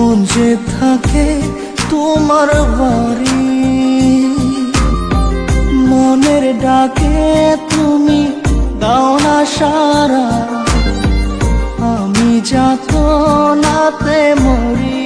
মন যে থাকে তোমার বাড়ি, মনের ডাকে তুমি দাও না সারা, আমি যাত নাতে মরি।